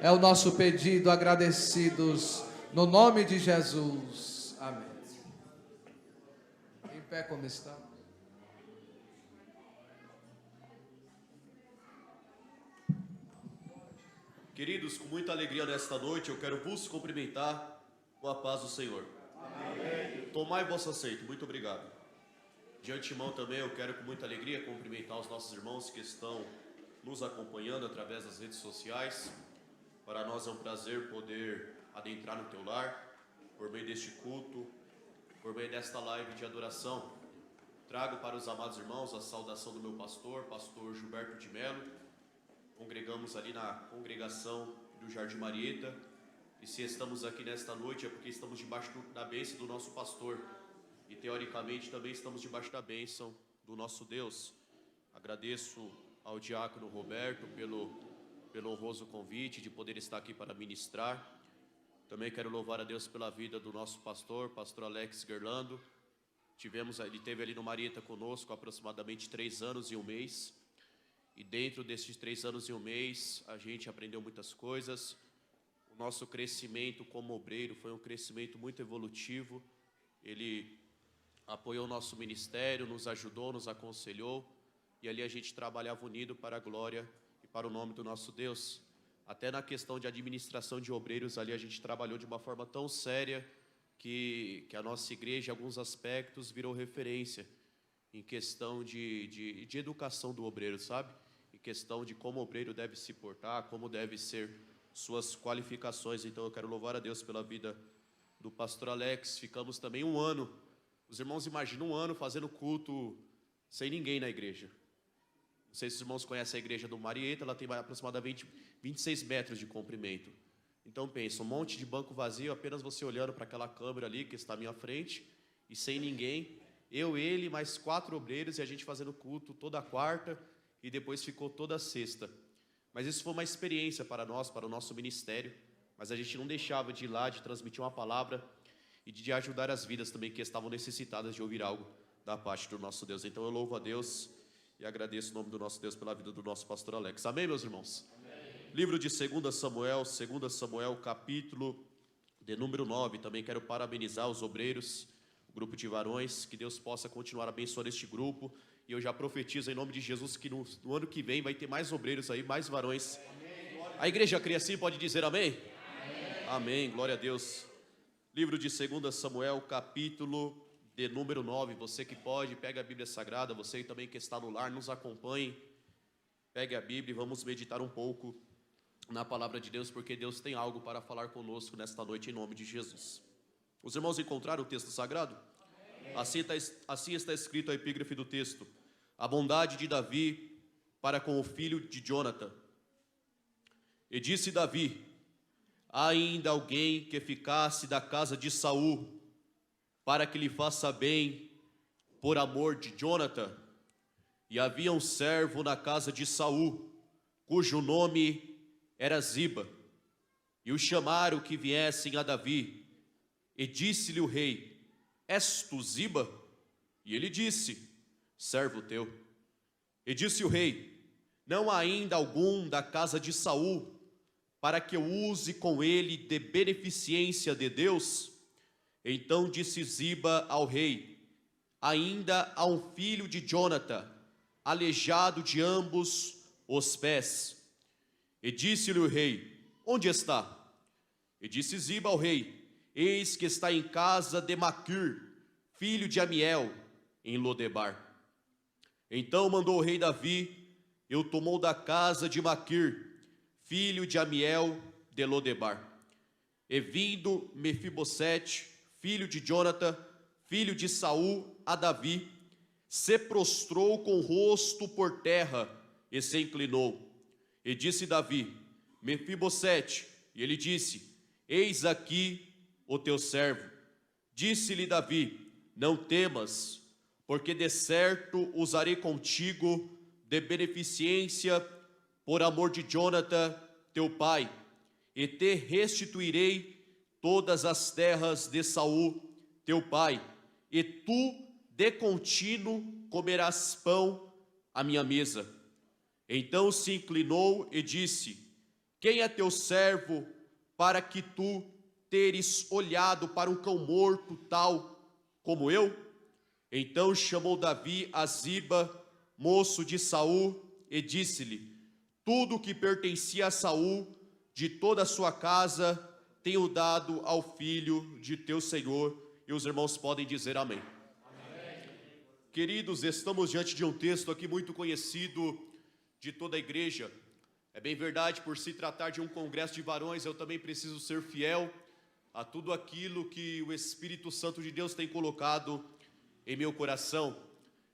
É o nosso pedido, agradecidos, no nome de Jesus. Amém. Em pé como está. Queridos, com muita alegria nesta noite, eu quero vos cumprimentar com a paz do Senhor. Amém. Tomai vosso assento, muito obrigado. De antemão também eu quero com muita alegria cumprimentar os nossos irmãos que estão nos acompanhando através das redes sociais. Para nós é um prazer poder adentrar no teu lar, por meio deste culto, por meio desta live de adoração. Trago para os amados irmãos a saudação do meu pastor Gilberto de Melo. Congregamos ali na congregação do Jardim Marieta, e se estamos aqui nesta noite é porque estamos debaixo da bênção do nosso pastor, e teoricamente também estamos debaixo da bênção do nosso Deus. Agradeço ao diácono Roberto pelo honroso convite de poder estar aqui para ministrar. Também quero louvar a Deus pela vida do nosso pastor Alex Gerlando. Ele esteve ali no Marieta conosco há aproximadamente 3 anos e 1 mês. E dentro desses 3 anos e 1 mês, a gente aprendeu muitas coisas. O nosso crescimento como obreiro foi um crescimento muito evolutivo. Ele apoiou o nosso ministério, nos ajudou, nos aconselhou. E ali a gente trabalhava unido para a glória e para o nome do nosso Deus. Até na questão de administração de obreiros, ali a gente trabalhou de uma forma tão séria que a nossa igreja, em alguns aspectos, virou referência em questão de educação do obreiro, sabe? Em questão de como o obreiro deve se portar, como deve ser suas qualificações. Então eu quero louvar a Deus pela vida do pastor Alex. Ficamos também 1 ano, os irmãos imaginam 1 ano fazendo culto sem ninguém na igreja. Não sei se os irmãos conhecem a igreja do Marieta, ela tem aproximadamente 26 metros de comprimento. Então pensa, um monte de banco vazio, apenas você olhando para aquela câmera ali que está à minha frente, e sem ninguém. Eu, ele, mais 4 obreiros, e a gente fazendo culto toda quarta, e depois ficou toda sexta. Mas isso foi uma experiência para nós, para o nosso ministério. Mas a gente não deixava de ir lá, de transmitir uma palavra e de ajudar as vidas também que estavam necessitadas de ouvir algo da parte do nosso Deus. Então eu louvo a Deus e agradeço o nome do nosso Deus pela vida do nosso pastor Alex. Amém, meus irmãos? Amém. Livro de 2 Samuel, capítulo de número 9. Também quero parabenizar os obreiros, o grupo de varões, que Deus possa continuar abençoando este grupo. E eu já profetizo em nome de Jesus que no ano que vem vai ter mais obreiros aí, mais varões. Amém. A igreja crê assim, pode dizer amém? Amém. Amém, glória a Deus. Livro de 2 Samuel, capítulo de número 9. Você que pode, pega a Bíblia Sagrada. Você também que está no lar, nos acompanhe. Pegue a Bíblia e vamos meditar um pouco na palavra de Deus, porque Deus tem algo para falar conosco nesta noite em nome de Jesus. Os irmãos encontraram o texto sagrado? Assim está escrito a epígrafe do texto: a bondade de Davi para com o filho de Jonatã. E disse Davi: há ainda alguém que ficasse da casa de Saul, para que lhe faça bem por amor de Jonatã? E havia um servo na casa de Saul, cujo nome era Ziba. E o chamaram que viessem a Davi. E disse-lhe o rei: és tu Ziba? E ele disse: servo teu. E disse o rei: não há ainda algum da casa de Saul, para que eu use com ele de beneficência de Deus? Então disse Ziba ao rei: ainda há um filho de Jonatã, aleijado de ambos os pés. E disse-lhe o rei: onde está? E disse Ziba ao rei: eis que está em casa de Maquir, filho de Amiel, em Lodebar. Então mandou o rei Davi, e o tomou da casa de Maquir, filho de Amiel, de Lodebar. E vindo Mefibosete, filho de Jonatã, filho de Saul, a Davi, se prostrou com o rosto por terra e se inclinou. E disse Davi: Mefibosete. E ele disse: eis aqui o teu servo. Disse-lhe Davi: não temas, porque de certo usarei contigo de beneficência por amor de Jonatã, teu pai, e te restituirei todas as terras de Saul, teu pai, e tu de contínuo comerás pão à minha mesa. Então se inclinou e disse: Quem é teu servo para que tu teres olhado para um cão morto tal como eu? Então chamou Davi a Ziba, moço de Saul, e disse-lhe: tudo o que pertencia a Saul, de toda a sua casa, tenho dado ao filho de teu senhor. E os irmãos podem dizer amém. Amém. Queridos, estamos diante de um texto aqui muito conhecido de toda a igreja. É bem verdade, por se tratar de um congresso de varões, eu também preciso ser fiel a tudo aquilo que o Espírito Santo de Deus tem colocado em meu coração.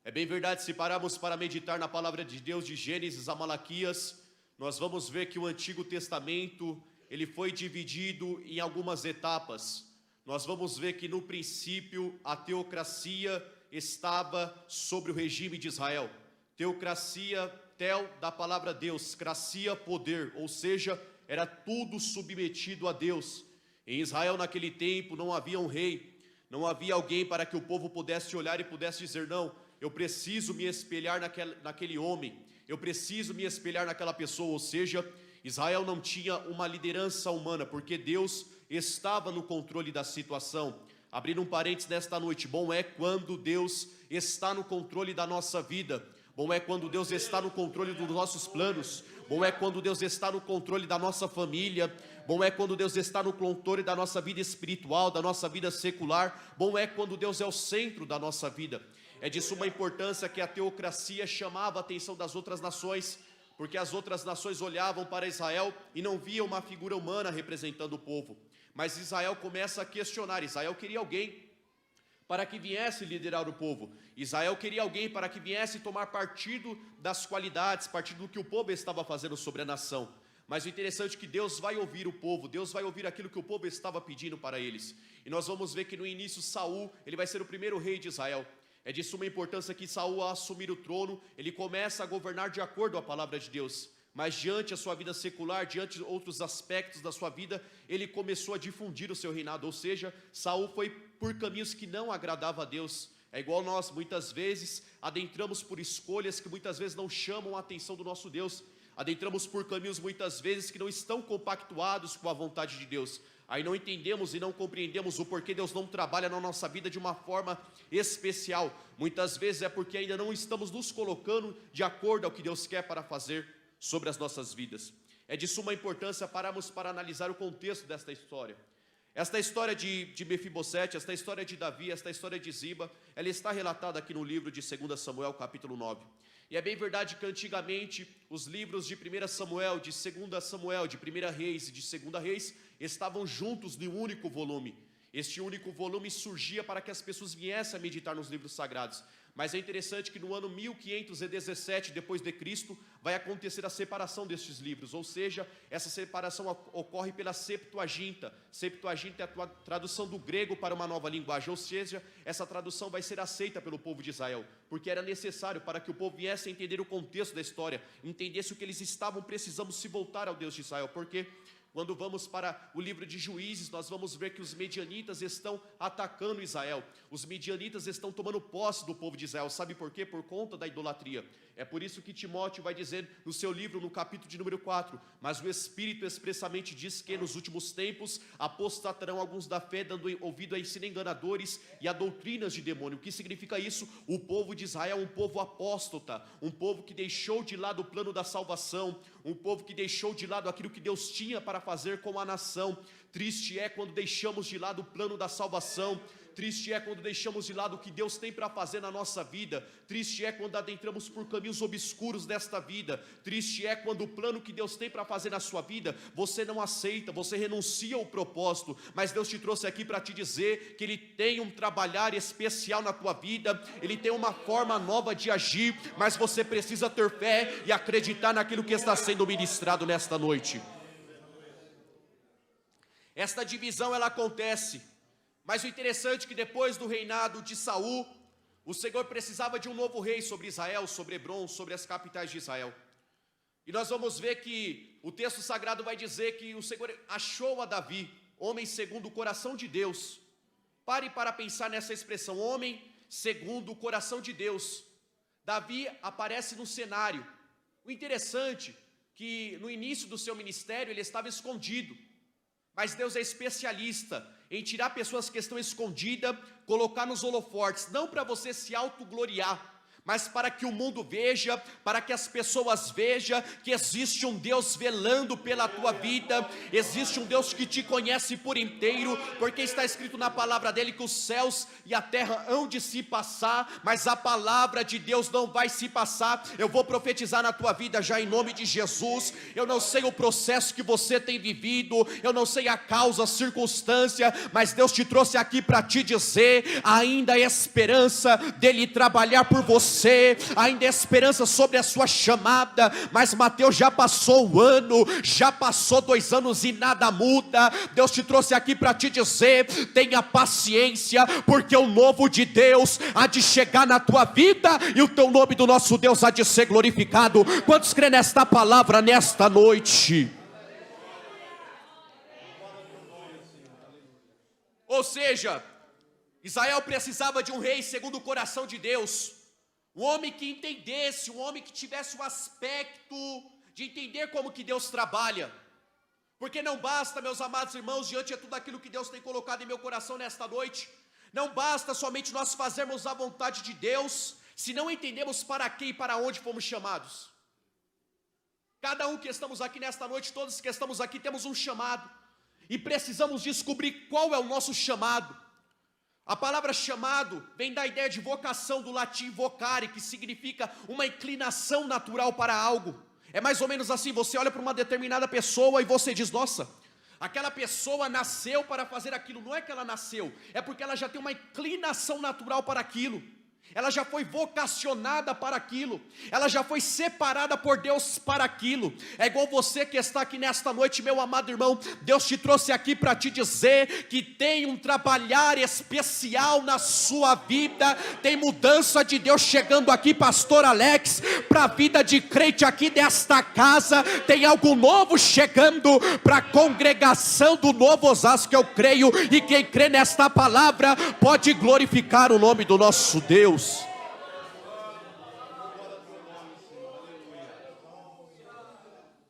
É bem verdade, se pararmos para meditar na palavra de Deus de Gênesis a Malaquias, nós vamos ver que o Antigo Testamento, ele foi dividido em algumas etapas. Nós vamos ver que no princípio a teocracia estava sobre o regime de Israel. Teocracia, tel da palavra Deus, cracia, poder, ou seja, era tudo submetido a Deus. Em Israel naquele tempo não havia um rei, não havia alguém para que o povo pudesse olhar e pudesse dizer: não, eu preciso me espelhar naquele homem, eu preciso me espelhar naquela pessoa. Ou seja, Israel não tinha uma liderança humana, porque Deus estava no controle da situação. Abrindo um parênteses nesta noite, bom é quando Deus está no controle da nossa vida, bom é quando Deus está no controle dos nossos planos, bom é quando Deus está no controle da nossa família, bom é quando Deus está no controle da nossa vida espiritual, da nossa vida secular, bom é quando Deus é o centro da nossa vida. É de suma importância que a teocracia chamava a atenção das outras nações, porque as outras nações olhavam para Israel e não viam uma figura humana representando o povo. Mas Israel começa a questionar. Israel queria alguém para que viesse liderar o povo. Israel queria alguém para que viesse tomar partido das qualidades, partido do que o povo estava fazendo sobre a nação. Mas o interessante é que Deus vai ouvir o povo, Deus vai ouvir aquilo que o povo estava pedindo para eles. E nós vamos ver que no início Saul, ele vai ser o primeiro rei de Israel. É de suma importância que Saul, ao assumir o trono, ele começa a governar de acordo com a palavra de Deus. Mas diante a sua vida secular, diante de outros aspectos da sua vida, ele começou a difundir o seu reinado. Ou seja, Saul foi por caminhos que não agradavam a Deus. É igual nós, muitas vezes, adentramos por escolhas que muitas vezes não chamam a atenção do nosso Deus. Adentramos por caminhos muitas vezes que não estão compactuados com a vontade de Deus. Aí não entendemos e não compreendemos o porquê Deus não trabalha na nossa vida de uma forma especial. Muitas vezes é porque ainda não estamos nos colocando de acordo ao que Deus quer para fazer sobre as nossas vidas. É de suma importância pararmos para analisar o contexto desta história. Esta história de Mefibosete, esta história de Davi, esta história de Ziba, ela está relatada aqui no livro de 2 Samuel, capítulo 9. E é bem verdade que antigamente os livros de 1 Samuel, de 2 Samuel, de 1 Reis e de 2 Reis estavam juntos em um único volume. Este único volume surgia para que as pessoas viessem a meditar nos livros sagrados. Mas é interessante que no ano 1517 depois de Cristo vai acontecer a separação destes livros, ou seja, essa separação ocorre pela Septuaginta. Septuaginta é a tradução do grego para uma nova linguagem, ou seja, essa tradução vai ser aceita pelo povo de Israel, porque era necessário para que o povo viesse a entender o contexto da história, entendesse o que eles estavam precisando se voltar ao Deus de Israel, porque quando vamos para o livro de Juízes, nós vamos ver que os medianitas estão atacando Israel. Os medianitas estão tomando posse do povo de Israel. Sabe por quê? Por conta da idolatria. É por isso que Timóteo vai dizer no seu livro, no capítulo de número 4, mas o Espírito expressamente diz que nos últimos tempos apostatarão alguns da fé, dando ouvido a ensino enganadores e a doutrinas de demônio. O que significa isso? O povo de Israel é um povo apóstata, um povo que deixou de lado o plano da salvação, um povo que deixou de lado aquilo que Deus tinha para fazer com a nação. Triste é quando deixamos de lado o plano da salvação. Triste é quando deixamos de lado o que Deus tem para fazer na nossa vida. Triste é quando adentramos por caminhos obscuros desta vida. Triste é quando o plano que Deus tem para fazer na sua vida, você não aceita, você renuncia ao propósito. Mas Deus te trouxe aqui para te dizer que Ele tem um trabalhar especial na tua vida. Ele tem uma forma nova de agir, mas você precisa ter fé e acreditar naquilo que está sendo ministrado nesta noite. Esta divisão ela acontece, mas o interessante é que depois do reinado de Saul, o Senhor precisava de um novo rei sobre Israel, sobre Hebrom, sobre as capitais de Israel. E nós vamos ver que o texto sagrado vai dizer que o Senhor achou a Davi, homem segundo o coração de Deus. Pare para pensar nessa expressão, homem segundo o coração de Deus. Davi aparece no cenário. O interessante, que no início do seu ministério ele estava escondido, mas Deus é especialista em tirar pessoas que estão escondidas, colocar nos holofortes, não para você se autogloriar, mas para que o mundo veja, para que as pessoas vejam que existe um Deus velando pela tua vida, existe um Deus que te conhece por inteiro, porque está escrito na palavra dele que os céus e a terra hão de se passar, mas a palavra de Deus não vai se passar. Eu vou profetizar na tua vida já em nome de Jesus. Eu não sei o processo que você tem vivido, eu não sei a causa, a circunstância, mas Deus te trouxe aqui para te dizer, ainda há esperança dele trabalhar por você, ainda há esperança sobre a sua chamada. Mas Mateus, já passou o ano, já passou 2 anos e nada muda. Deus te trouxe aqui para te dizer, tenha paciência, porque o novo de Deus há de chegar na tua vida, e o teu nome do nosso Deus há de ser glorificado. Quantos creem nesta palavra nesta noite? Ou seja, Israel precisava de um rei segundo o coração de Deus, um homem que entendesse, um homem que tivesse o aspecto de entender como que Deus trabalha. Porque não basta, meus amados irmãos, diante de tudo aquilo que Deus tem colocado em meu coração nesta noite, não basta somente nós fazermos a vontade de Deus, se não entendemos para quem e para onde fomos chamados. Cada um que estamos aqui nesta noite, todos que estamos aqui, temos um chamado, e precisamos descobrir qual é o nosso chamado. A palavra chamado vem da ideia de vocação, do latim vocare, que significa uma inclinação natural para algo. É mais ou menos assim, você olha para uma determinada pessoa e você diz, nossa, aquela pessoa nasceu para fazer aquilo. Não é que ela nasceu, é porque ela já tem uma inclinação natural para aquilo. Ela já foi vocacionada para aquilo, ela já foi separada por Deus para aquilo. É igual você que está aqui nesta noite, meu amado irmão. Deus te trouxe aqui para te dizer que tem um trabalhar especial na sua vida. Tem mudança de Deus chegando aqui, pastor Alex, para a vida de crente aqui desta casa. Tem algo novo chegando para a congregação do Novo Osasco, eu creio. E quem crê nesta palavra pode glorificar o nome do nosso Deus.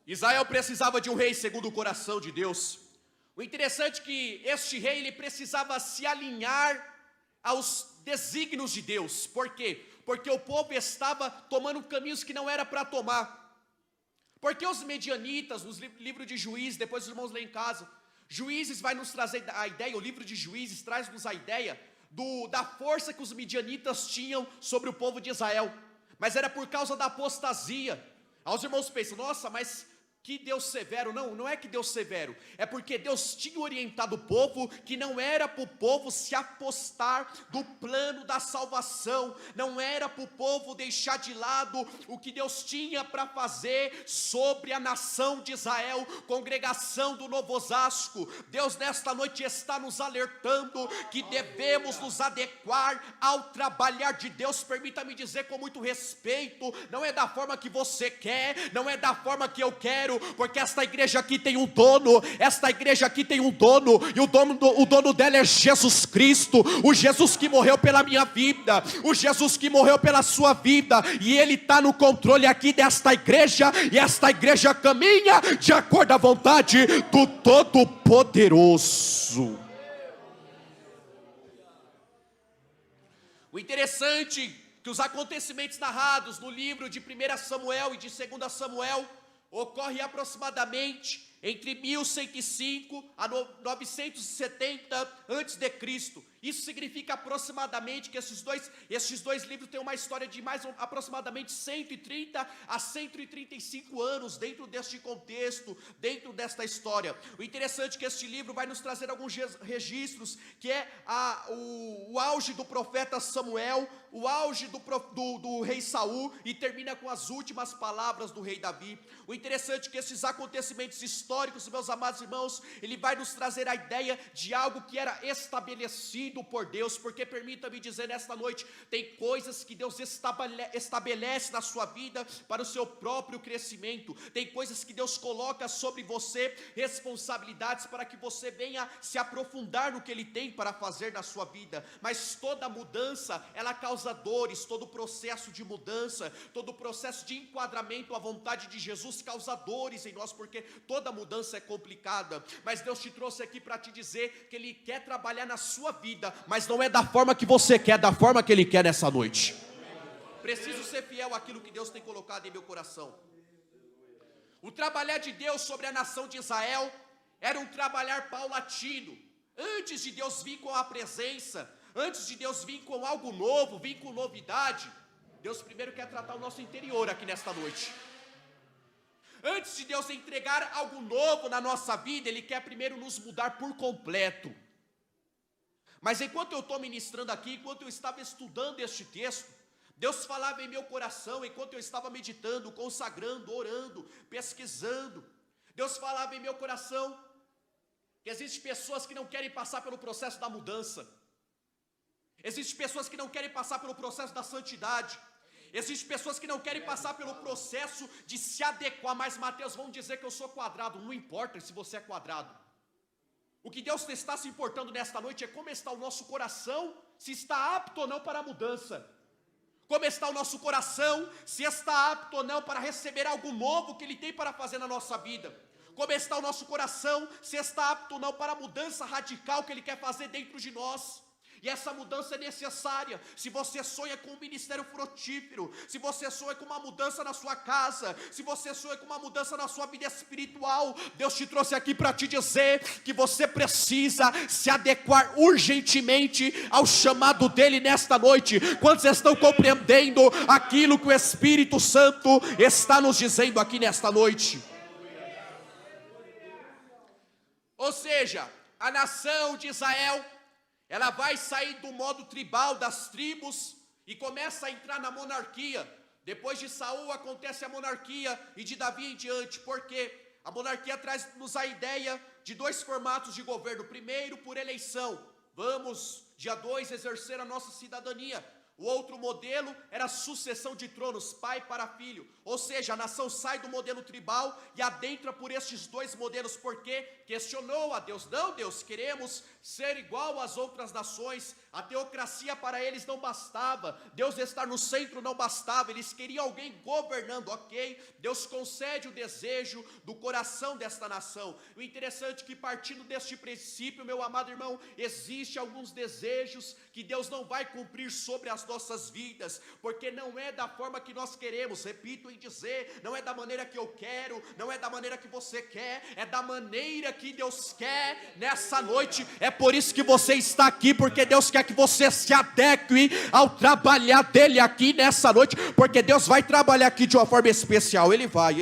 Israel precisava de um rei segundo o coração de Deus. O interessante é que este rei, ele precisava se alinhar aos desígnios de Deus. Por quê? Porque o povo estava tomando caminhos que não era para tomar. Porque os medianitas, nos livros de Juízes, depois os irmãos lêem em casa, Juízes vai nos trazer a ideia, o livro de Juízes traz-nos a ideia da força que os midianitas tinham sobre o povo de Israel, mas era por causa da apostasia. Aí os irmãos pensam, nossa, mas que Deus severo. Não, não é que Deus severo, é porque Deus tinha orientado o povo que não era para o povo se apostar do plano da salvação, não era para o povo deixar de lado o que Deus tinha para fazer sobre a nação de Israel, congregação do Novo Osasco. Deus nesta noite está nos alertando que devemos nos adequar ao trabalhar de Deus. Permita-me dizer com muito respeito, não é da forma que você quer, não é da forma que eu quero, porque esta igreja aqui tem um dono, esta igreja aqui tem um dono, e o dono dela é Jesus Cristo, o Jesus que morreu pela minha vida, o Jesus que morreu pela sua vida, e Ele está no controle aqui desta igreja, e esta igreja caminha de acordo à vontade do Todo-Poderoso. O interessante é que os acontecimentos narrados no livro de 1 Samuel e de 2 Samuel ocorre aproximadamente entre 1105 a 970 a.C. Isso significa aproximadamente que esses dois livros têm uma história de mais aproximadamente 130 a 135 anos dentro deste contexto, dentro desta história. O interessante é que este livro vai nos trazer alguns registros, que é o auge do profeta Samuel, o auge do rei Saul, e termina com as últimas palavras do rei Davi. O interessante é que esses acontecimentos históricos históricos, meus amados irmãos, ele vai nos trazer a ideia de algo que era estabelecido por Deus, porque permita-me dizer nesta noite, tem coisas que Deus estabelece na sua vida para o seu próprio crescimento, tem coisas que Deus coloca sobre você, responsabilidades para que você venha se aprofundar no que Ele tem para fazer na sua vida, mas toda mudança, ela causa dores, todo processo de mudança, todo processo de enquadramento à vontade de Jesus causa dores em nós, porque toda mudança é complicada, mas Deus te trouxe aqui para te dizer que Ele quer trabalhar na sua vida, mas não é da forma que você quer, é da forma que Ele quer nessa noite. Preciso ser fiel àquilo que Deus tem colocado em meu coração. O trabalhar de Deus sobre a nação de Israel era um trabalhar paulatino. Antes de Deus vir com a presença, antes de Deus vir com algo novo, vir com novidade, Deus primeiro quer tratar o nosso interior aqui nesta noite. Antes de Deus entregar algo novo na nossa vida, Ele quer primeiro nos mudar por completo. Mas enquanto eu estou ministrando aqui, enquanto eu estava estudando este texto, Deus falava em meu coração, enquanto eu estava meditando, consagrando, orando, pesquisando, Deus falava em meu coração, que existem pessoas que não querem passar pelo processo da mudança, existem pessoas que não querem passar pelo processo da santidade, existem pessoas que não querem passar pelo processo de se adequar, mas Mateus, vão dizer que eu sou quadrado, não importa se você é quadrado, o que Deus está se importando nesta noite é como está o nosso coração, se está apto ou não para a mudança, como está o nosso coração, se está apto ou não para receber algo novo que Ele tem para fazer na nossa vida, como está o nosso coração, se está apto ou não para a mudança radical que Ele quer fazer dentro de nós. E essa mudança é necessária. Se você sonha com um ministério frutífero, se você sonha com uma mudança na sua casa, se você sonha com uma mudança na sua vida espiritual, Deus te trouxe aqui para te dizer que você precisa se adequar urgentemente ao chamado dEle nesta noite. Quantos estão compreendendo aquilo que o Espírito Santo está nos dizendo aqui nesta noite? Ou seja, a nação de Israel, ela vai sair do modo tribal das tribos e começa a entrar na monarquia. Depois de Saul acontece a monarquia e de Davi em diante, porque a monarquia traz-nos a ideia de dois formatos de governo. Primeiro, por eleição, vamos dia 2 exercer a nossa cidadania. O outro modelo era a sucessão de tronos, pai para filho, ou seja, a nação sai do modelo tribal e adentra por estes dois modelos, porque questionou a Deus, não Deus, queremos ser igual às outras nações, a teocracia para eles não bastava, Deus estar no centro não bastava, eles queriam alguém governando, ok, Deus concede o desejo do coração desta nação. O interessante é que partindo deste princípio, meu amado irmão, existe alguns desejos que Deus não vai cumprir sobre as nossas vidas, porque não é da forma que nós queremos, repito em dizer, não é da maneira que eu quero, não é da maneira que você quer, é da maneira que Deus quer nessa noite. É por isso que você está aqui, porque Deus quer que você se adeque ao trabalhar dele aqui nessa noite, porque Deus vai trabalhar aqui de uma forma especial, Ele vai.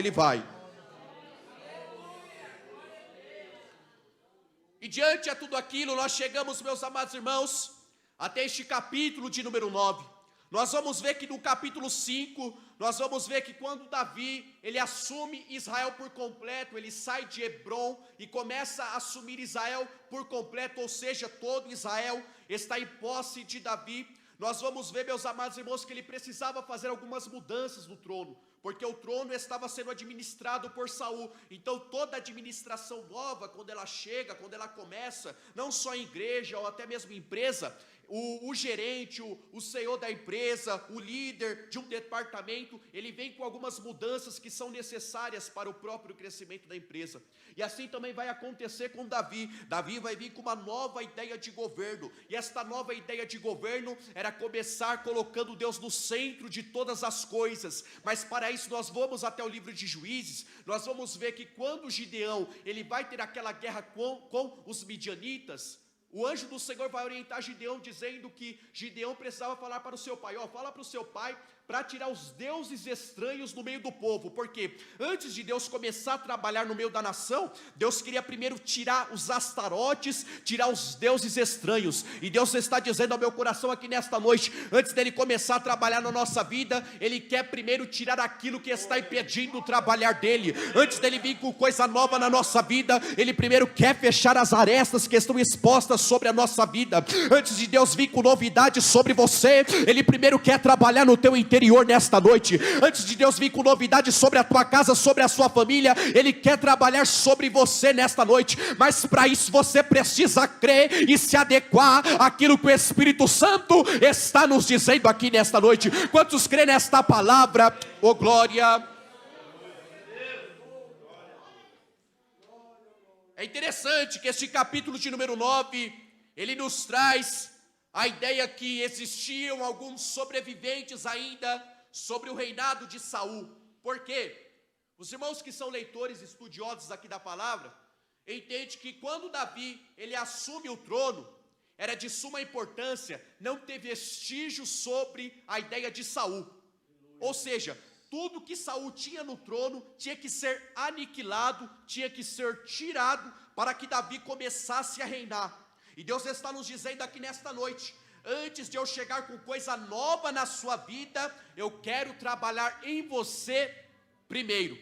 E diante de tudo aquilo, nós chegamos, meus amados irmãos, até este capítulo de número 9, nós vamos ver que no capítulo 5, nós vamos ver que quando Davi, ele assume Israel por completo, ele sai de Hebrom e começa a assumir Israel por completo, ou seja, todo Israel está em posse de Davi. Nós vamos ver, meus amados irmãos, que ele precisava fazer algumas mudanças no trono, porque o trono estava sendo administrado por Saul. Então toda administração nova, quando ela chega, quando ela começa, não só em igreja ou até mesmo em empresa, o gerente, o CEO da empresa, o líder de um departamento, ele vem com algumas mudanças que são necessárias para o próprio crescimento da empresa. E assim também vai acontecer com Davi. Davi vai vir com uma nova ideia de governo, e esta nova ideia de governo era começar colocando Deus no centro de todas as coisas. Mas para isso nós vamos até o livro de Juízes, nós vamos ver que quando Gideão, ele vai ter aquela guerra com os midianitas, o anjo do Senhor vai orientar Gideão, dizendo que Gideão precisava falar para o seu pai, fala para o seu pai, para tirar os deuses estranhos no meio do povo, porque antes de Deus começar a trabalhar no meio da nação, Deus queria primeiro tirar os astarotes, tirar os deuses estranhos, e Deus está dizendo ao meu coração aqui nesta noite, antes dele começar a trabalhar na nossa vida, Ele quer primeiro tirar aquilo que está impedindo o trabalhar dele, antes dele vir com coisa nova na nossa vida, Ele primeiro quer fechar as arestas que estão expostas sobre a nossa vida, antes de Deus vir com novidades sobre você, Ele primeiro quer trabalhar no teu interior nesta noite, antes de Deus vir com novidades sobre a tua casa, sobre a sua família, Ele quer trabalhar sobre você nesta noite, mas para isso você precisa crer e se adequar àquilo que o Espírito Santo está nos dizendo aqui nesta noite. Quantos creem nesta palavra? Oh glória! É interessante que este capítulo de número 9, ele nos traz a ideia que existiam alguns sobreviventes ainda sobre o reinado de Saul. Por quê? Os irmãos que são leitores estudiosos aqui da palavra, entendem que quando Davi ele assume o trono, era de suma importância não ter vestígios sobre a ideia de Saul. Ou seja, tudo que Saul tinha no trono tinha que ser aniquilado, tinha que ser tirado para que Davi começasse a reinar. E Deus está nos dizendo aqui nesta noite, antes de eu chegar com coisa nova na sua vida, eu quero trabalhar em você primeiro.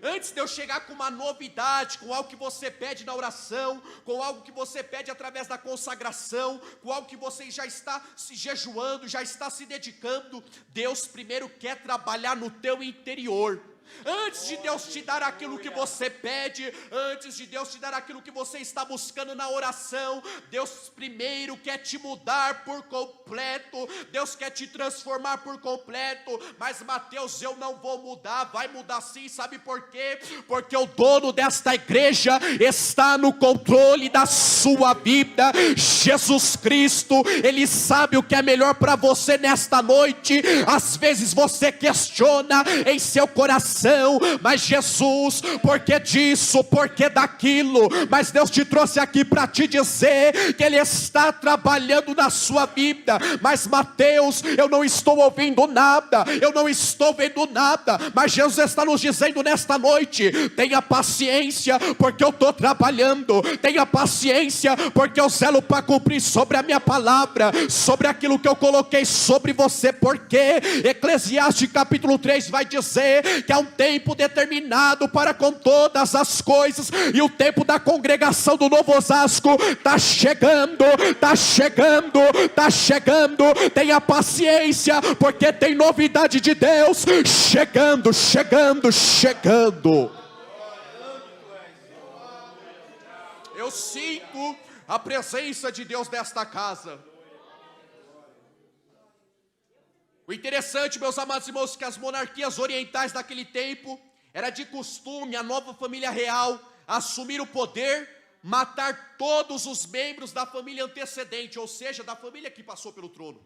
Antes de eu chegar com uma novidade, com algo que você pede na oração, com algo que você pede através da consagração, com algo que você já está se jejuando, já está se dedicando, Deus primeiro quer trabalhar no teu interior. Antes de Deus te dar aquilo que você pede, antes de Deus te dar aquilo que você está buscando na oração, Deus primeiro quer te mudar por completo, Deus quer te transformar por completo. Mas Mateus, eu não vou mudar. Vai mudar sim, sabe por quê? Porque o dono desta igreja está no controle da sua vida, Jesus Cristo. Ele sabe o que é melhor para você nesta noite. Às vezes você questiona em seu coração, mas Jesus, por que disso, por que daquilo? Mas Deus te trouxe aqui para te dizer que Ele está trabalhando na sua vida. Mas Mateus, eu não estou ouvindo nada, eu não estou vendo nada. Mas Jesus está nos dizendo nesta noite, tenha paciência, porque eu estou trabalhando. Tenha paciência, porque eu zelo para cumprir sobre a minha palavra, sobre aquilo que eu coloquei sobre você. Porque Eclesiastes capítulo 3 vai dizer que há um tempo determinado para com todas as coisas, e o tempo da congregação do Novo Osasco está chegando, está chegando, está chegando. Tenha paciência, porque tem novidade de Deus chegando, chegando, chegando. Eu sinto a presença de Deus nesta casa. O interessante, meus amados irmãos, que as monarquias orientais daquele tempo, era de costume a nova família real assumir o poder, matar todos os membros da família antecedente, ou seja, da família que passou pelo trono.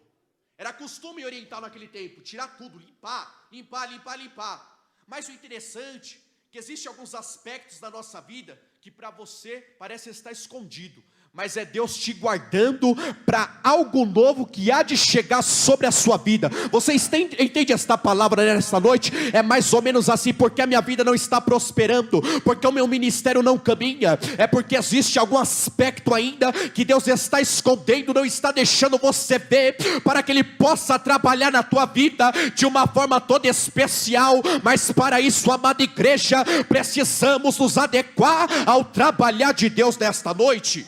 Era costume oriental naquele tempo, tirar tudo, limpar, limpar, limpar, limpar. Mas o interessante é que existem alguns aspectos da nossa vida que para você parece estar escondido, mas é Deus te guardando para algo novo que há de chegar sobre a sua vida. Você entende esta palavra nesta noite? É mais ou menos assim: porque a minha vida não está prosperando, porque o meu ministério não caminha, é porque existe algum aspecto ainda que Deus está escondendo, não está deixando você ver, para que Ele possa trabalhar na tua vida de uma forma toda especial. Mas para isso, amada igreja, precisamos nos adequar ao trabalhar de Deus nesta noite.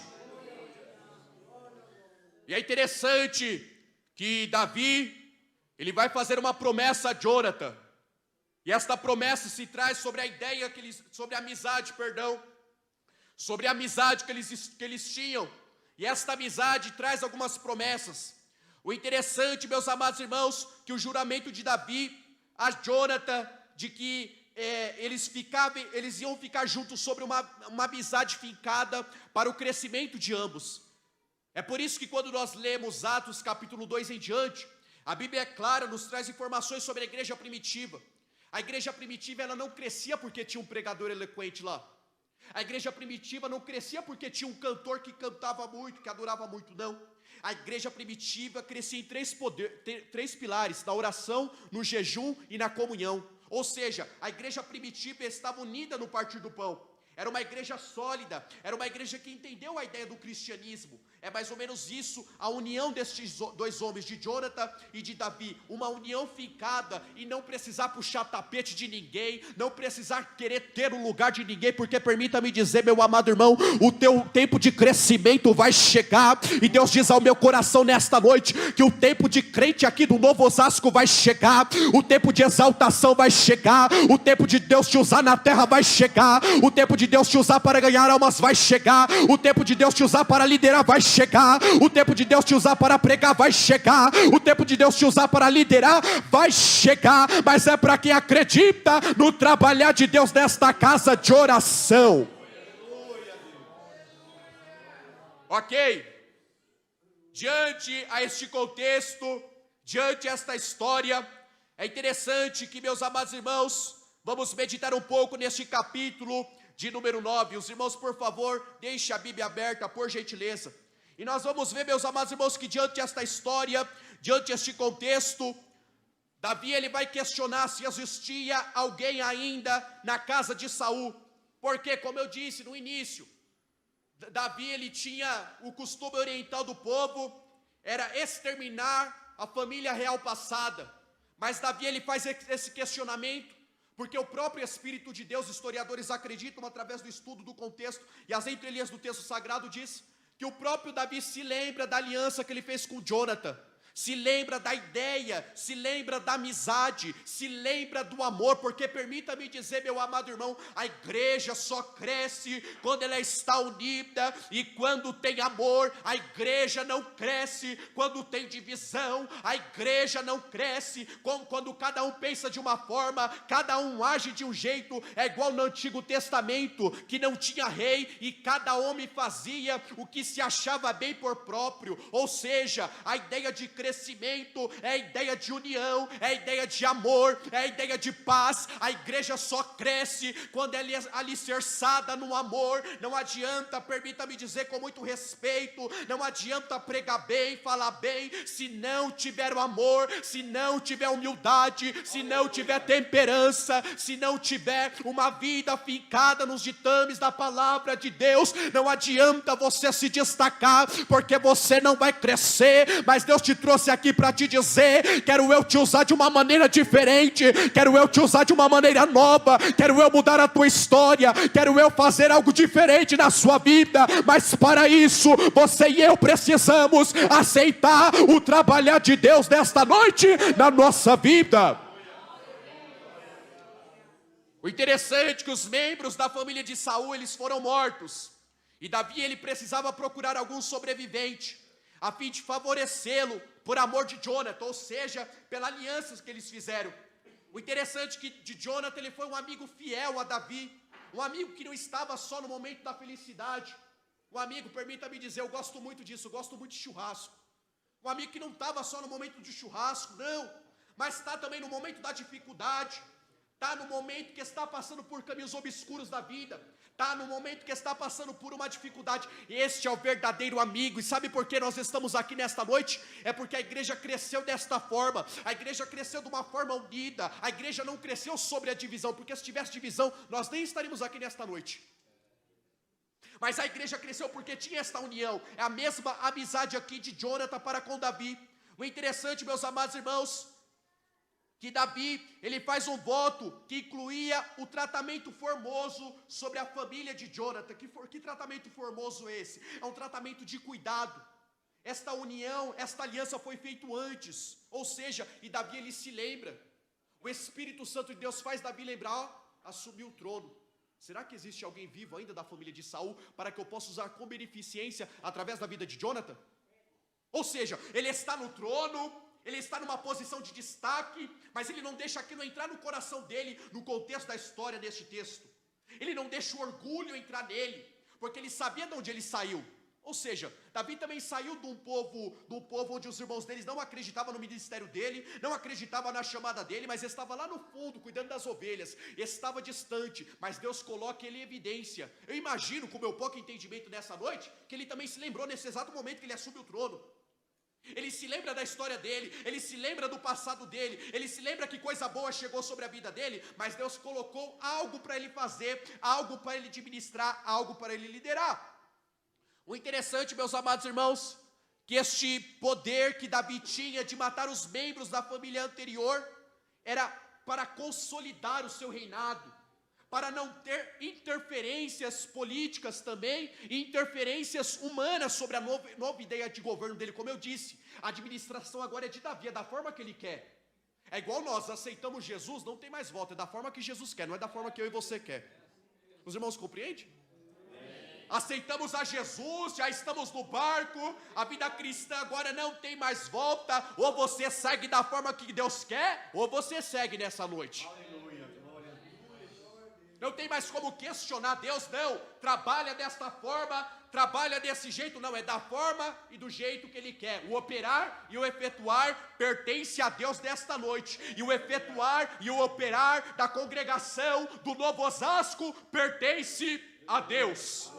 E é interessante que Davi, ele vai fazer uma promessa a Jonathan, e esta promessa se traz sobre a ideia sobre a amizade, sobre a amizade que eles tinham, e esta amizade traz algumas promessas. O interessante, meus amados irmãos, que o juramento de Davi a Jonathan, de que eles iam ficar juntos sobre uma amizade fincada para o crescimento de ambos. É por isso que quando nós lemos Atos capítulo 2 em diante, a Bíblia é clara, nos traz informações sobre a igreja primitiva. A igreja primitiva, ela não crescia porque tinha um pregador eloquente lá. A igreja primitiva não crescia porque tinha um cantor que cantava muito, que adorava muito, não. A igreja primitiva crescia em três pilares: na oração, no jejum e na comunhão. Ou seja, a igreja primitiva estava unida no partir do pão. Era uma igreja sólida, era uma igreja que entendeu a ideia do cristianismo. É mais ou menos isso, a união destes dois homens, de Jonathan e de Davi. Uma união fincada e não precisar puxar tapete de ninguém, não precisar querer ter o lugar de ninguém, porque permita-me dizer, meu amado irmão, o teu tempo de crescimento vai chegar, e Deus diz ao meu coração nesta noite, que o tempo de crente aqui do Novo Osasco vai chegar, o tempo de exaltação vai chegar, o tempo de Deus te usar na terra vai chegar, o tempo de Deus te usar para ganhar almas vai chegar, o tempo de Deus te usar para liderar vai chegar, o tempo de Deus te usar para pregar vai chegar, o tempo de Deus te usar para liderar vai chegar, mas é para quem acredita no trabalhar de Deus nesta casa de oração. Ok? Diante a este contexto, diante esta história, é interessante que, meus amados irmãos, vamos meditar um pouco neste capítulo de número 9. Os irmãos, por favor, deixem a Bíblia aberta, por gentileza. E nós vamos ver, meus amados irmãos, que diante desta história, diante deste contexto, Davi ele vai questionar se existia alguém ainda na casa de Saul. Porque, como eu disse no início, Davi ele tinha o costume oriental do povo, era exterminar a família real passada. Mas Davi ele faz esse questionamento, porque o próprio Espírito de Deus, historiadores acreditam, através do estudo do contexto e as entrelinhas do texto sagrado, diz que o próprio Davi se lembra da aliança que ele fez com Jonathan, se lembra da ideia, se lembra da amizade, se lembra do amor, porque permita-me dizer, meu amado irmão, a igreja só cresce quando ela está unida, e quando tem amor, a igreja não cresce. Quando tem divisão, a igreja não cresce. Quando cada um pensa de uma forma, cada um age de um jeito, é igual no Antigo Testamento, que não tinha rei, e cada homem fazia o que se achava bem por próprio. Ou seja, a ideia de crescimento é a ideia de união, é a ideia de amor, é a ideia de paz. A igreja só cresce quando ela é alicerçada no amor. Não adianta, permita-me dizer com muito respeito, não adianta pregar bem, falar bem, se não tiver o amor, se não tiver humildade, se não tiver temperança, se não tiver uma vida fincada nos ditames da palavra de Deus. Não adianta você se destacar, porque você não vai crescer. Mas Deus te trouxe aqui para te dizer: quero eu te usar de uma maneira diferente, quero eu te usar de uma maneira nova, quero eu mudar a tua história, quero eu fazer algo diferente na sua vida. Mas para isso, você e eu precisamos aceitar o trabalhar de Deus nesta noite na nossa vida. O interessante é que os membros da família de Saul, eles foram mortos, e Davi ele precisava procurar algum sobrevivente, a fim de favorecê-lo por amor de Jonathan, ou seja, pela aliança que eles fizeram. O interessante é que de Jonathan ele foi um amigo fiel a Davi, um amigo que não estava só no momento da felicidade, um amigo, permita-me dizer, eu gosto muito disso, eu gosto muito de churrasco, um amigo que não estava só no momento de churrasco, não, mas está também no momento da dificuldade, está no momento que está passando por caminhos obscuros da vida, está no momento que está passando por uma dificuldade. Este é o verdadeiro amigo. E sabe por que nós estamos aqui nesta noite? É porque a igreja cresceu desta forma, a igreja cresceu de uma forma unida, a igreja não cresceu sobre a divisão, porque se tivesse divisão, nós nem estaríamos aqui nesta noite. Mas a igreja cresceu porque tinha esta união, é a mesma amizade aqui de Jonathan para com Davi. O interessante, meus amados irmãos, que Davi, ele faz um voto que incluía o tratamento formoso sobre a família de Jonathan. Que tratamento formoso é esse? É um tratamento de cuidado. Esta união, esta aliança foi feita antes, ou seja, e Davi ele se lembra. O Espírito Santo de Deus faz Davi lembrar, assumiu o trono. Será que existe alguém vivo ainda da família de Saul para que eu possa usar com beneficência através da vida de Jonathan? Ou seja, ele está no trono, ele está numa posição de destaque, mas ele não deixa aquilo entrar no coração dele, no contexto da história deste texto. Ele não deixa o orgulho entrar nele, porque ele sabia de onde ele saiu. Ou seja, Davi também saiu de um povo onde os irmãos deles não acreditavam no ministério dele, não acreditavam na chamada dele, mas estava lá no fundo, cuidando das ovelhas, estava distante, mas Deus coloca ele em evidência. Eu imagino, com o meu pouco entendimento nessa noite, que ele também se lembrou nesse exato momento que ele assume o trono. Ele se lembra da história dele, ele se lembra do passado dele, ele se lembra que coisa boa chegou sobre a vida dele, mas Deus colocou algo para ele fazer, algo para ele administrar, algo para ele liderar. O interessante, meus amados irmãos, que este poder que Davi tinha de matar os membros da família anterior, era para consolidar o seu reinado, para não ter interferências políticas também, e interferências humanas sobre a nova ideia de governo dele. Como eu disse, a administração agora é de Davi, é da forma que ele quer. É igual nós aceitamos Jesus, não tem mais volta, é da forma que Jesus quer, não é da forma que eu e você quer. Os irmãos compreendem? Aceitamos a Jesus, já estamos no barco, a vida cristã agora não tem mais volta, ou você segue da forma que Deus quer, ou você segue nessa noite. Não tem mais como questionar Deus, não, trabalha desta forma, trabalha desse jeito, não, é da forma e do jeito que Ele quer. O operar e o efetuar pertence a Deus desta noite, e o efetuar e o operar da congregação do Novo Osasco pertence a Deus.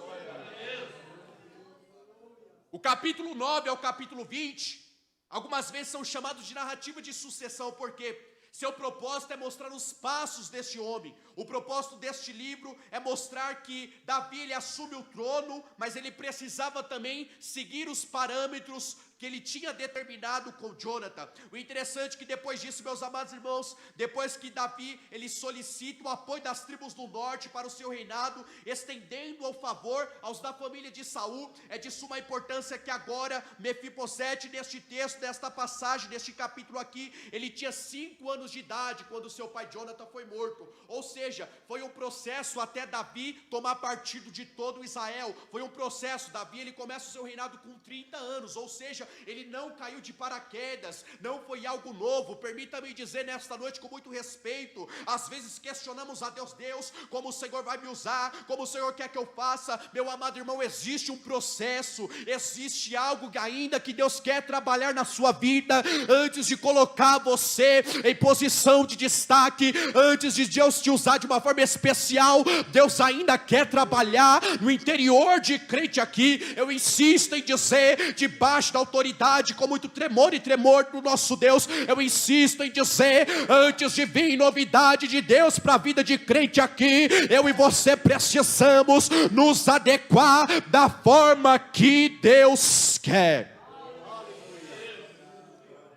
O capítulo 9 ao capítulo 20, algumas vezes são chamados de narrativa de sucessão, porque seu propósito é mostrar os passos deste homem. O propósito deste livro é mostrar que Davi, ele assume o trono, mas ele precisava também seguir os parâmetros que ele tinha determinado com Jonathan. O interessante é que depois disso, meus amados irmãos, depois que Davi, ele solicita o apoio das tribos do norte para o seu reinado, estendendo o favor aos da família de Saul, é de suma importância que agora Mefibosete, neste texto, nesta passagem, neste capítulo aqui, ele tinha 5 anos de idade quando seu pai Jonathan foi morto. Ou seja, foi um processo até Davi tomar partido de todo Israel. Foi um processo. Davi, ele começa o seu reinado com 30 anos, ou seja, ele não caiu de paraquedas, não foi algo novo. Permita-me dizer nesta noite com muito respeito, às vezes questionamos a Deus, como o Senhor vai me usar, como o Senhor quer que eu faça. Meu amado irmão, existe um processo, existe algo ainda que Deus quer trabalhar na sua vida, antes de colocar você em posição de destaque, antes de Deus te usar de uma forma especial. Deus ainda quer trabalhar no interior de crente aqui. Eu insisto em dizer, debaixo da autoridade, com muito tremor e tremor do nosso Deus, eu insisto em dizer, antes de vir novidade de Deus para a vida de crente aqui, eu e você precisamos nos adequar da forma que Deus quer.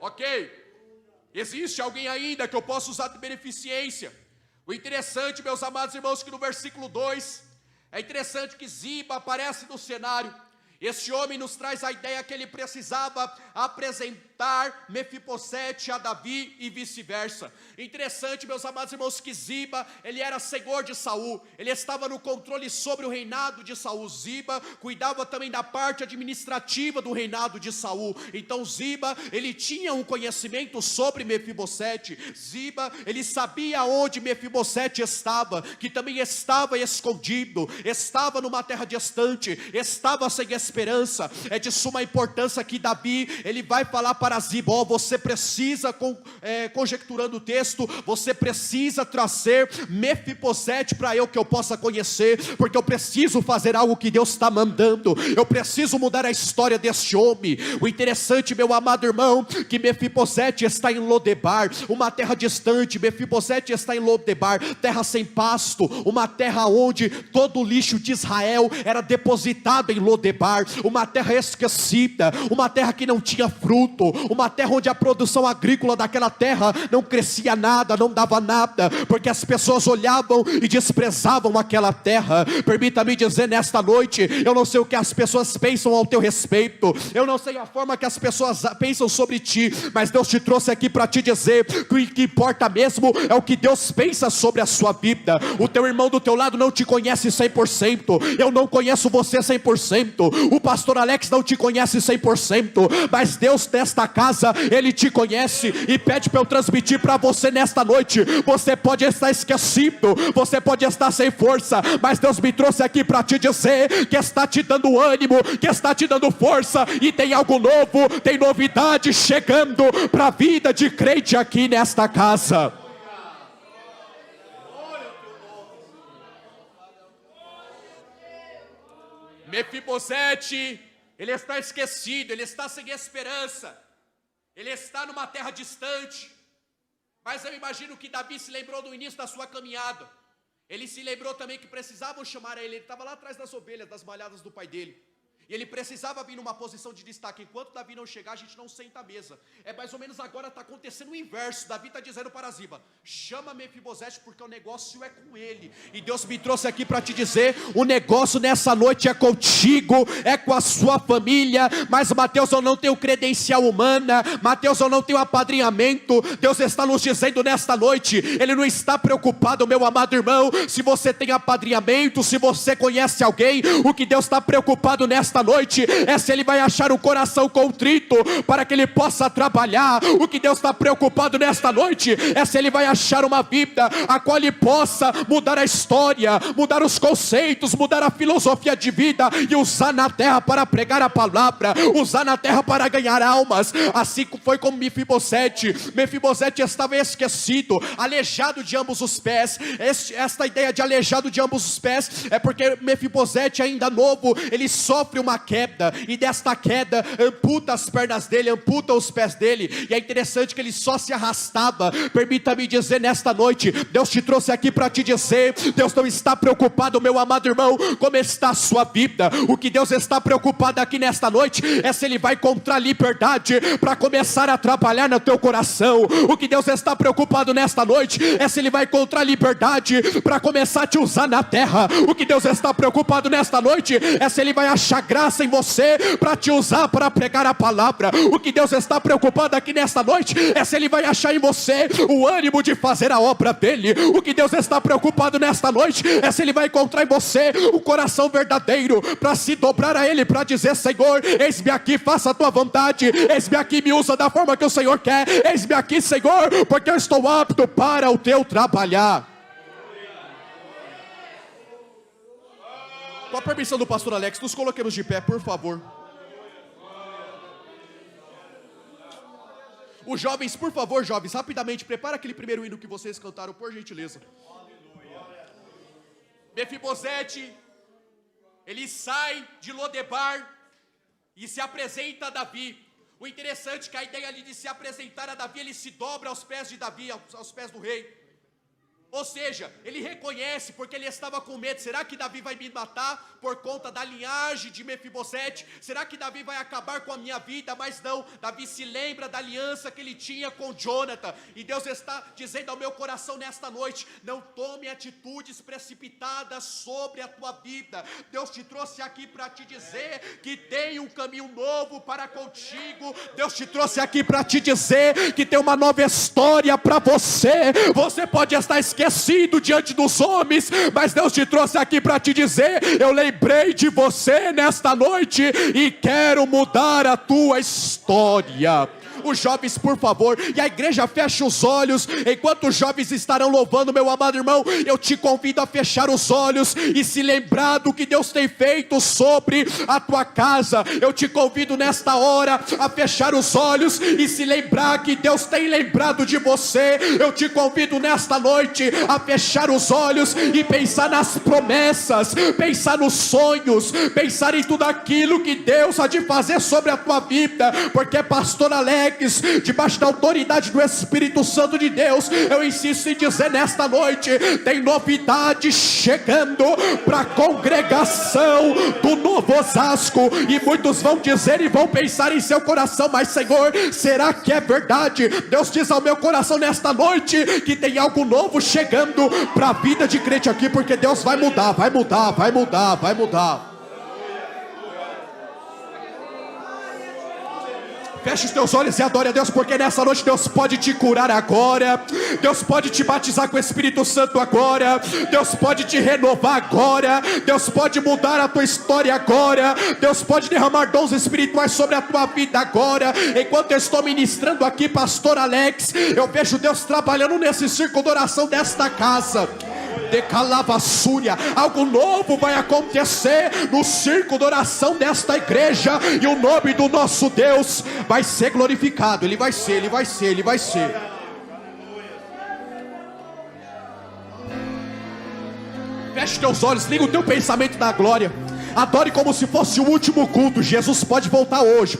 Ok, existe alguém ainda que eu possa usar de beneficência. O interessante, meus amados irmãos, que no versículo 2, é interessante que Ziba aparece no cenário. Este homem nos traz a ideia que ele precisava apresentar Mefibosete a Davi e vice-versa. Interessante, meus amados irmãos, que Ziba, ele era senhor de Saul, ele estava no controle sobre o reinado de Saul. Ziba cuidava também da parte administrativa do reinado de Saul. Então Ziba, ele tinha um conhecimento sobre Mefibosete. Ziba, ele sabia onde Mefibosete estava, que também estava escondido, estava numa terra distante, estava sem esperança. É de suma importância que Davi, ele vai falar para Ziba: ó, você precisa, conjecturando o texto, você precisa trazer Mefibosete para eu que eu possa conhecer, porque eu preciso fazer algo que Deus está mandando, eu preciso mudar a história deste homem. O interessante, meu amado irmão, que Mefibosete está em Lodebar, uma terra distante. Mefibosete está em Lodebar, terra sem pasto, uma terra onde todo o lixo de Israel era depositado em Lodebar, uma terra esquecida, uma terra que não tinha fruto, uma terra onde a produção agrícola daquela terra não crescia nada, não dava nada, porque as pessoas olhavam e desprezavam aquela terra. Permita-me dizer nesta noite, eu não sei o que as pessoas pensam ao teu respeito, eu não sei a forma que as pessoas pensam sobre ti, mas Deus te trouxe aqui para te dizer que o que importa mesmo é o que Deus pensa sobre a sua vida. O teu irmão do teu lado não te conhece 100%, eu não conheço você 100%, O pastor Alex não te conhece 100%, mas Deus desta casa, Ele te conhece e pede para eu transmitir para você nesta noite. Você pode estar esquecido, você pode estar sem força, mas Deus me trouxe aqui para te dizer que está te dando ânimo, que está te dando força, e tem algo novo, tem novidade chegando para a vida de crente aqui nesta casa. Mefibosete, ele está esquecido, ele está sem esperança, ele está numa terra distante. Mas eu imagino que Davi se lembrou do início da sua caminhada. Ele se lembrou também que precisavam chamar a ele. Ele estava lá atrás das ovelhas, das malhadas do pai dele. E ele precisava vir numa posição de destaque. Enquanto Davi não chegar, a gente não senta à mesa. É mais ou menos agora está acontecendo o inverso. Davi está dizendo para Ziba: chama Mefibosete, porque o negócio é com ele. E Deus me trouxe aqui para te dizer: o negócio nessa noite é contigo, é com a sua família. Mas Mateus, eu não tenho credencial humana, Mateus, eu não tenho apadrinhamento. Deus está nos dizendo nesta noite, Ele não está preocupado, meu amado irmão, se você tem apadrinhamento, se você conhece alguém. O que Deus está preocupado nesta noite é se Ele vai achar um coração contrito para que Ele possa trabalhar. O que Deus está preocupado nesta noite é se Ele vai achar uma vida a qual Ele possa mudar a história, mudar os conceitos, mudar a filosofia de vida e usar na terra para pregar a palavra, usar na terra para ganhar almas. Assim foi como Mefibosete. Mefibosete estava esquecido, aleijado de ambos os pés. Esta ideia de aleijado de ambos os pés é porque Mefibosete, ainda novo, ele sofre uma queda, e desta queda amputa as pernas dele, amputa os pés dele, e é interessante que ele só se arrastava. Permita-me dizer nesta noite, Deus te trouxe aqui para te dizer, Deus não está preocupado, meu amado irmão, como está a sua vida. O que Deus está preocupado aqui nesta noite é se Ele vai encontrar liberdade para começar a trabalhar no teu coração. O que Deus está preocupado nesta noite é se Ele vai encontrar liberdade para começar a te usar na terra. O que Deus está preocupado nesta noite é se Ele vai achar graça em você para te usar para pregar a palavra. O que Deus está preocupado aqui nesta noite é se Ele vai achar em você o ânimo de fazer a obra dele. O que Deus está preocupado nesta noite é se Ele vai encontrar em você o coração verdadeiro para se dobrar a Ele, para dizer: Senhor, eis-me aqui, faça a tua vontade, eis-me aqui, me usa da forma que o Senhor quer, eis-me aqui, Senhor, porque eu estou apto para o teu trabalhar. Com a permissão do pastor Alex, nos coloquemos de pé, por favor. Os jovens, por favor, jovens, rapidamente, prepara aquele primeiro hino que vocês cantaram, por gentileza. Mefibosete, ele sai de Lodebar e se apresenta a Davi. O interessante é que a ideia ali de se apresentar a Davi, ele se dobra aos pés de Davi, aos pés do rei. Ou seja, ele reconhece, porque ele estava com medo: será que Davi vai me matar por conta da linhagem de Mefibosete? Será que Davi vai acabar com a minha vida? Mas não, Davi se lembra da aliança que ele tinha com Jonathan, e Deus está dizendo ao meu coração nesta noite: não tome atitudes precipitadas sobre a tua vida. Deus te trouxe aqui para te dizer que tem um caminho novo para contigo. Deus te trouxe aqui para te dizer que tem uma nova história para você. Você pode estar esquecido diante dos homens, mas Deus te trouxe aqui para te dizer: eu lembrei de você nesta noite e quero mudar a tua história. Os jovens, por favor, e a igreja fecha os olhos. Enquanto os jovens estarão louvando, meu amado irmão, eu te convido a fechar os olhos e se lembrar do que Deus tem feito sobre a tua casa. Eu te convido nesta hora a fechar os olhos e se lembrar que Deus tem lembrado de você. Eu te convido nesta noite a fechar os olhos e pensar nas promessas, pensar nos sonhos, pensar em tudo aquilo que Deus há de fazer sobre a tua vida. Porque pastor Alex, debaixo da autoridade do Espírito Santo de Deus, eu insisto em dizer nesta noite: tem novidade chegando para a congregação do Novo Osasco. E muitos vão dizer e vão pensar em seu coração: mas Senhor, será que é verdade? Deus diz ao meu coração nesta noite que tem algo novo chegando para a vida de crente aqui, porque Deus vai mudar, vai mudar, vai mudar, vai mudar. Feche os teus olhos e adore a Deus, porque nessa noite Deus pode te curar agora, Deus pode te batizar com o Espírito Santo agora, Deus pode te renovar agora, Deus pode mudar a tua história agora, Deus pode derramar dons espirituais sobre a tua vida agora. Enquanto eu estou ministrando aqui, pastor Alex, eu vejo Deus trabalhando nesse círculo de oração desta casa. Decalavassúria, algo novo vai acontecer no círculo de oração desta igreja, e o nome do nosso Deus vai ser glorificado. Ele vai ser. Feche teus olhos, liga o teu pensamento na glória, adore como se fosse o último culto. Jesus pode voltar hoje,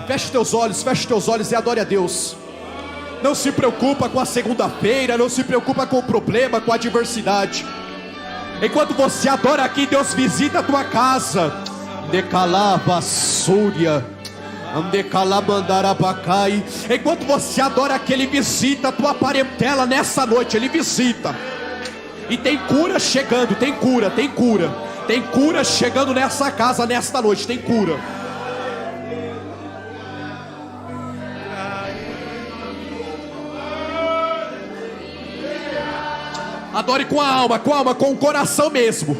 Feche teus olhos e adore a Deus. Não se preocupa com a segunda-feira, não se preocupa com o problema, com a adversidade. Enquanto você adora aqui, Deus visita a tua casa. Decalavassúria, andecalabandarabacai. Enquanto você adora aqui, Ele visita a tua parentela nessa noite. Ele visita. E tem cura chegando, tem cura chegando nessa casa nesta noite, tem cura. Adore com a alma, com o coração mesmo.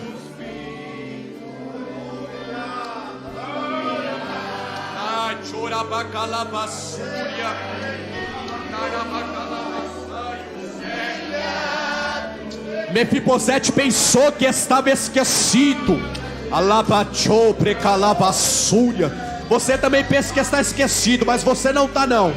Mefibosete pensou que estava esquecido. Alabachou, precalavassúria. Você também pensa que está esquecido, mas você não está não.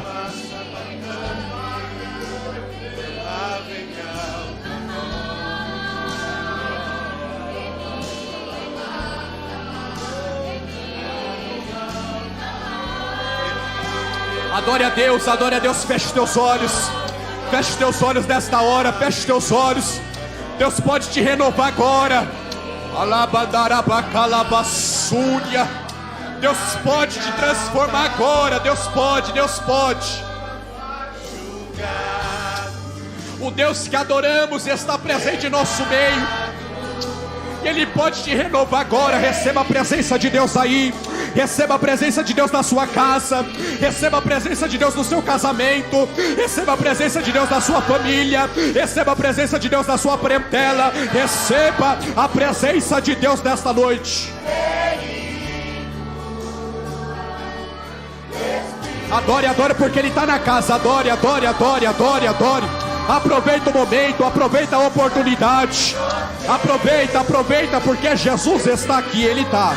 Adore a Deus, feche teus olhos nesta hora, feche teus olhos. Deus pode te renovar agora. Alabandarabacalabassúria. Deus pode te transformar agora, Deus pode. O Deus que adoramos está presente em nosso meio. Ele pode te renovar agora. Receba a presença de Deus aí. Receba a presença de Deus na sua casa. Receba a presença de Deus no seu casamento. Receba a presença de Deus na sua família. Receba a presença de Deus na sua parentela. Receba a presença de Deus nesta noite. Adore, porque Ele está na casa. Adore. Aproveita o momento, aproveita a oportunidade. Aproveita, porque Jesus está aqui, Ele está.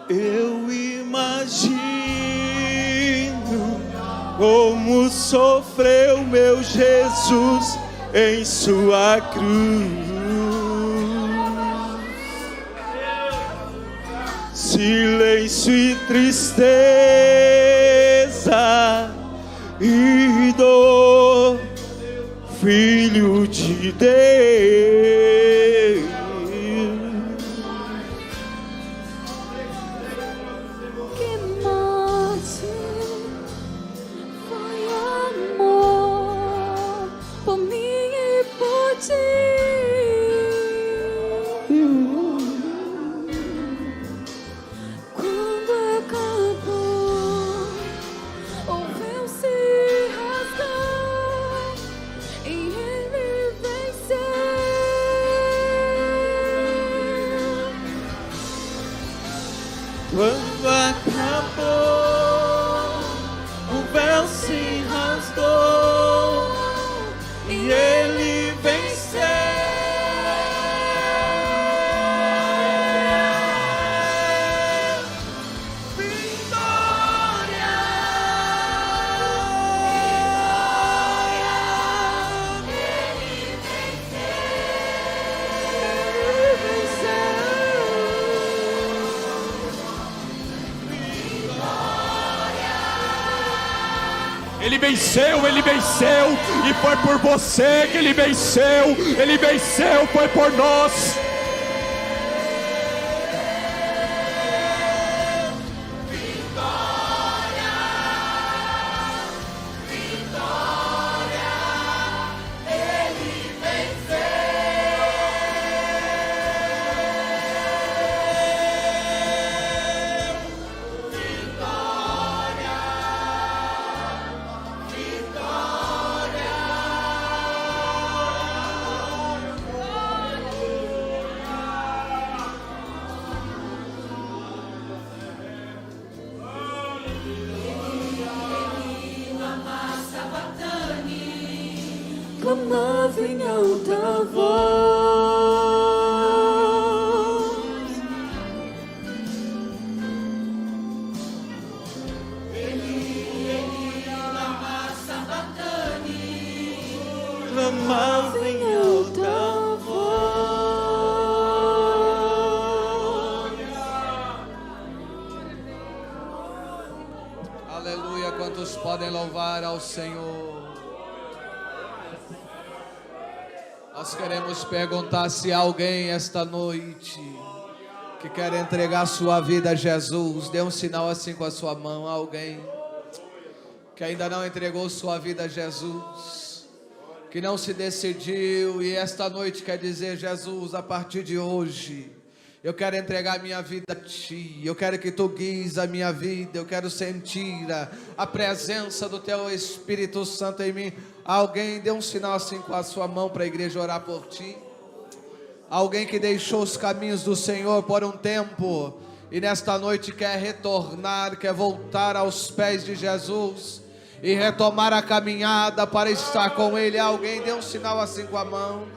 Eu imagino como sofreu meu Jesus em sua cruz. Silêncio e tristeza e dor, Filho de Deus. se rasgou e ele venceu. Ele venceu, e foi por você que ele venceu, foi por nós. Clamava em alta voz. Clamava em alta voz. Aleluia. Quantos podem louvar ao Senhor? Nós queremos perguntar se há alguém esta noite que quer entregar sua vida a Jesus. Dê um sinal assim com a sua mão. Alguém que ainda não entregou sua vida a Jesus, que não se decidiu e esta noite quer dizer: Jesus, a partir de hoje eu quero entregar minha vida a Ti, eu quero que Tu guies a minha vida, eu quero sentir a presença do Teu Espírito Santo em mim. Alguém dê um sinal assim com a sua mão para a igreja orar por ti. Alguém que deixou os caminhos do Senhor por um tempo e nesta noite quer retornar, quer voltar aos pés de Jesus e retomar a caminhada para estar com Ele. Alguém dê um sinal assim com a mão.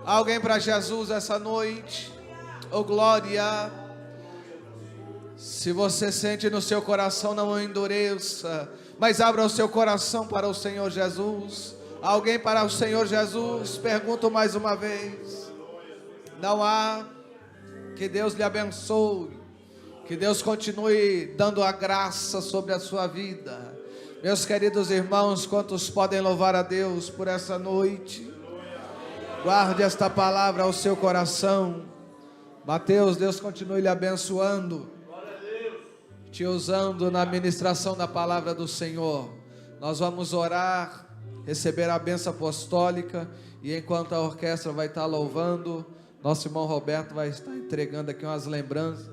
Alguém para Jesus essa noite. Oh glória. Se você sente no seu coração, não endureça, mas abra o seu coração para o Senhor Jesus. Alguém para o Senhor Jesus? Pergunto mais uma vez. Não há? Que Deus lhe abençoe, que Deus continue dando a graça sobre a sua vida. Meus queridos irmãos, quantos podem louvar a Deus por essa noite? Guarde esta palavra ao seu coração. Mateus, Deus continue lhe abençoando, te usando na ministração da palavra do Senhor. Nós vamos orar, receber a bênção apostólica, e enquanto a orquestra vai estar louvando, nosso irmão Roberto vai estar entregando aqui umas lembranças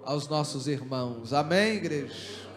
aos nossos irmãos. Amém, igreja?